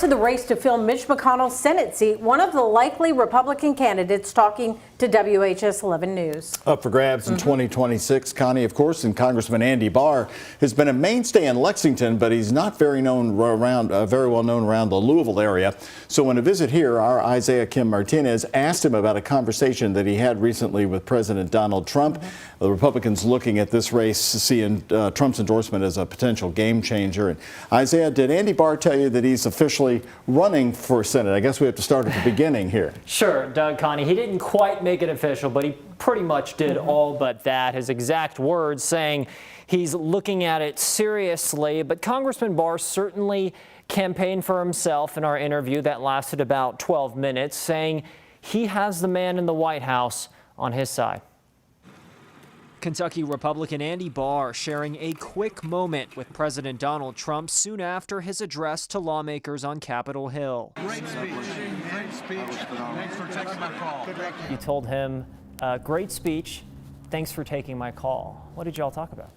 To the race to fill Mitch McConnell's Senate seat, one of the likely Republican candidates talking to WHS 11 News. Up for grabs in 2026, Connie, of course, and Congressman Andy Barr has been a mainstay in Lexington, but he's not very well known around the Louisville area. So in a visit here, our Isaiah Kim Martinez asked him about a conversation that he had recently with President Donald Trump. The Republicans looking at this race, seeing Trump's endorsement as a potential game changer. And Isaiah, did Andy Barr tell you that he's officially running for Senate? I guess we have to start at the beginning here. Sure, Doug, Connie. He didn't quite make it official, but he pretty much did all but that. His exact words saying he's looking at it seriously. But Congressman Barr certainly campaigned for himself in our interview that lasted about 12 minutes, saying he has the man in the White House on his side. Kentucky Republican Andy Barr sharing a quick moment with President Donald Trump soon after his address to lawmakers on Capitol Hill. Great speech. Great speech. Thanks for taking my call. You told him, great speech. Thanks for taking my call. What did y'all talk about?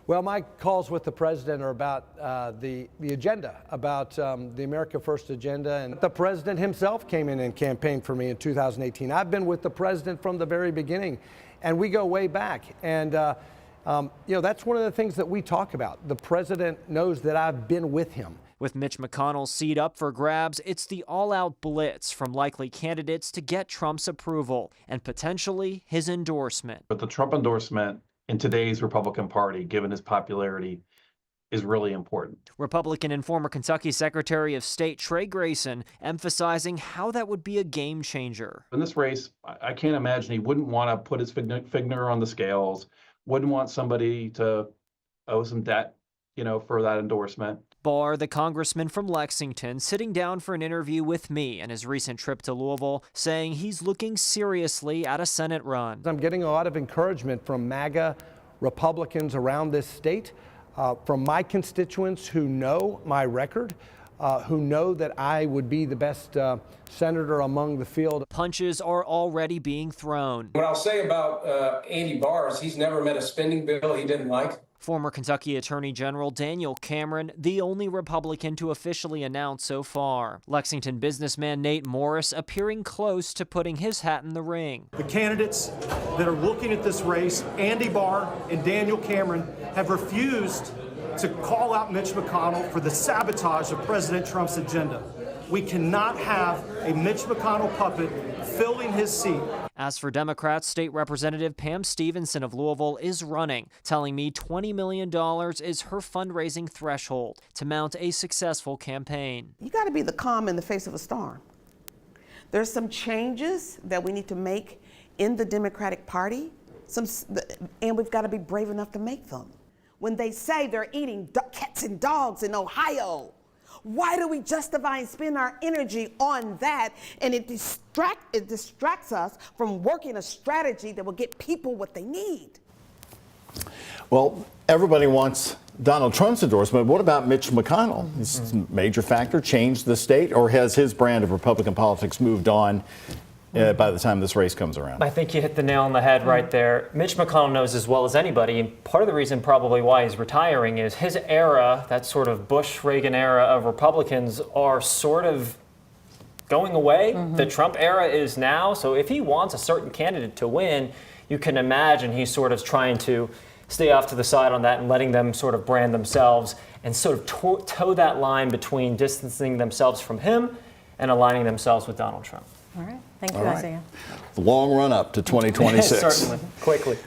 Well, my calls with the president are about the agenda, about the America First agenda. And the president himself came in and campaigned for me in 2018. I've been with the president from the very beginning, and we go way back. And, you know, that's one of the things that we talk about. The president knows that I've been with him. With Mitch McConnell's seat up for grabs, it's the all-out blitz from likely candidates to get Trump's approval and potentially his endorsement. But the Trump endorsement in today's Republican Party, given his popularity, is really important. Republican and former Kentucky Secretary of State Trey Grayson emphasizing how that would be a game changer. In this race, I can't imagine he wouldn't want to put his finger on the scales, wouldn't want somebody to owe some debt, you know, for that endorsement. Barr, the congressman from Lexington, sitting down for an interview with me in his recent trip to Louisville, saying he's looking seriously at a Senate run. I'm getting a lot of encouragement from MAGA Republicans around this state, from my constituents who know my record, who know that I would be the best senator among the field. Punches are already being thrown. What I'll say about Andy Barr is he's never met a spending bill he didn't like. Former Kentucky Attorney General Daniel Cameron, the only Republican to officially announce so far. Lexington businessman Nate Morris appearing close to putting his hat in the ring. The candidates that are looking at this race, Andy Barr and Daniel Cameron, have refused to call out Mitch McConnell for the sabotage of President Trump's agenda. We cannot have a Mitch McConnell puppet filling his seat. As for Democrats, State Representative Pam Stevenson of Louisville is running, telling me $20 million is her fundraising threshold to mount a successful campaign. You got to be the calm in the face of a storm. There's some changes that we need to make in the Democratic Party, and we've got to be brave enough to make them. When they say they're eating cats and dogs in Ohio, why do we justify and spend our energy on that? And it distracts us from working a strategy that will get people what they need. Well, everybody wants Donald Trump's endorsement. What about Mitch McConnell? Is a major factor, changed the state, or has his brand of Republican politics moved on by the time this race comes around? I think you hit the nail on the head right there. Mitch McConnell knows as well as anybody, and part of the reason probably why he's retiring is his era, that sort of Bush-Reagan era of Republicans, are sort of going away. The Trump era is now, so if he wants a certain candidate to win, you can imagine he's sort of trying to stay off to the side on that and letting them sort of brand themselves and sort of toe that line between distancing themselves from him and aligning themselves with Donald Trump. All right. Thank you, Isaiah. The long run up to 2026. Certainly. Quickly.